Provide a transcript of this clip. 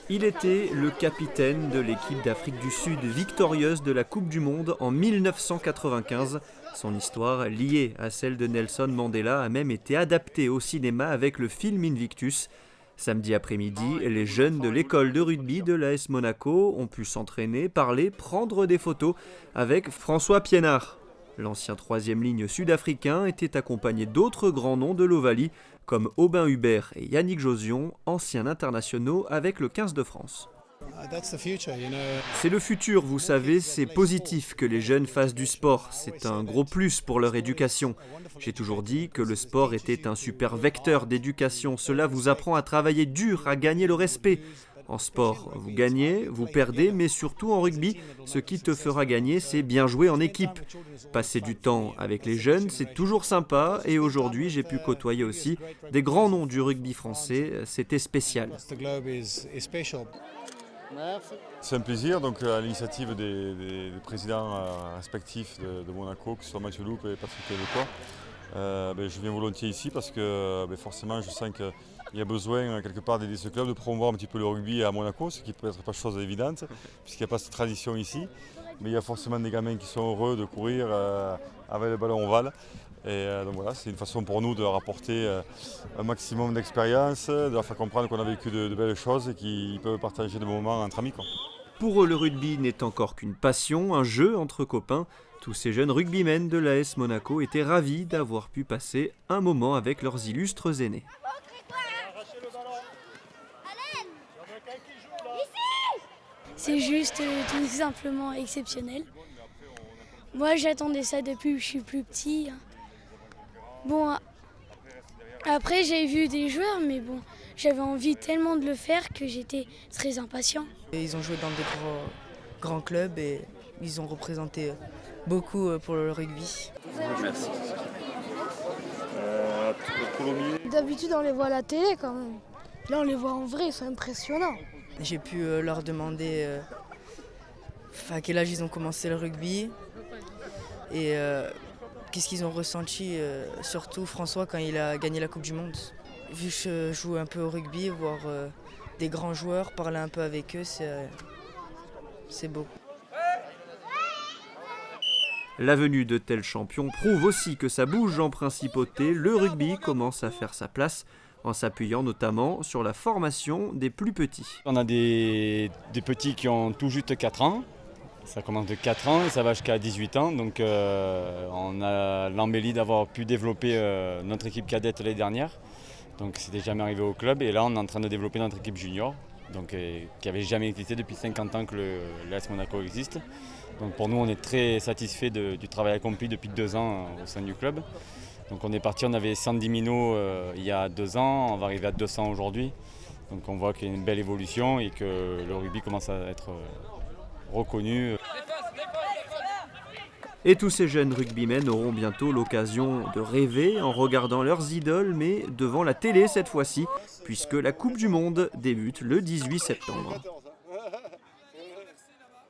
Il était le capitaine de l'équipe d'Afrique du Sud victorieuse de la Coupe du Monde en 1995. Son histoire, liée à celle de Nelson Mandela, a même été adaptée au cinéma avec le film Invictus. Samedi après-midi, les jeunes de l'école de rugby de l'AS Monaco ont pu s'entraîner, parler, prendre des photos avec François Pienaar. L'ancien troisième ligne sud-africain était accompagné d'autres grands noms de l'Ovalie, comme Aubin Hubert et Yannick Josion, anciens internationaux avec le 15 de France. C'est le futur, vous savez, c'est positif que les jeunes fassent du sport, c'est un gros plus pour leur éducation. J'ai toujours dit que le sport était un super vecteur d'éducation, cela vous apprend à travailler dur, à gagner le respect. En sport, vous gagnez, vous perdez, mais surtout en rugby, ce qui te fera gagner, c'est bien jouer en équipe. Passer du temps avec les jeunes, c'est toujours sympa, et aujourd'hui, j'ai pu côtoyer aussi des grands noms du rugby français, c'était spécial. C'est un plaisir, donc à l'initiative des présidents respectifs de Monaco, que ce soit Mathieu Loup et Patrick Lecoq. Je viens volontiers ici parce que forcément je sens qu'il y a besoin quelque part d'aider ce club, de promouvoir un petit peu le rugby à Monaco, ce qui peut être pas chose évidente puisqu'il n'y a pas cette tradition ici. Mais il y a forcément des gamins qui sont heureux de courir avec le ballon ovale. Donc voilà, c'est une façon pour nous de leur apporter un maximum d'expérience, de leur faire comprendre qu'on a vécu de belles choses et qu'ils peuvent partager des moments entre amis, quoi. Pour eux, le rugby n'est encore qu'une passion, un jeu entre copains. Tous ces jeunes rugbymen de l'AS Monaco étaient ravis d'avoir pu passer un moment avec leurs illustres aînés. C'est juste tout simplement exceptionnel. Moi, j'attendais ça depuis que je suis plus petit. Bon, après j'ai vu des joueurs, mais bon, j'avais envie tellement de le faire que j'étais très impatient. Et ils ont joué dans des grands clubs et ils ont représenté beaucoup pour le rugby. Merci. D'habitude, on les voit à la télé quand même. Là, on les voit en vrai, c'est impressionnant. J'ai pu leur demander à quel âge ils ont commencé le rugby et qu'est-ce qu'ils ont ressenti, surtout François quand il a gagné la Coupe du Monde. Vu que je joue un peu au rugby, voir des grands joueurs, parler un peu avec eux, c'est beau. La venue de tels champions prouve aussi que ça bouge en principauté. Le rugby commence à faire sa place en s'appuyant notamment sur la formation des plus petits. On a des petits qui ont tout juste 4 ans. Ça commence de 4 ans et ça va jusqu'à 18 ans. Donc on a l'embellie d'avoir pu développer notre équipe cadette l'année dernière. Donc c'était jamais arrivé au club. Et là on est en train de développer notre équipe junior. Donc, qui n'avait jamais existé depuis 50 ans que l'AS Monaco existe. Donc pour nous on est très satisfait du travail accompli depuis 2 ans au sein du club. Donc on est parti, on avait 110 minots il y a 2 ans, on va arriver à 200 aujourd'hui. Donc on voit qu'il y a une belle évolution et que le rugby commence à être reconnu. Et tous ces jeunes rugbymen auront bientôt l'occasion de rêver en regardant leurs idoles, mais devant la télé cette fois-ci, puisque la Coupe du Monde débute le 18 septembre.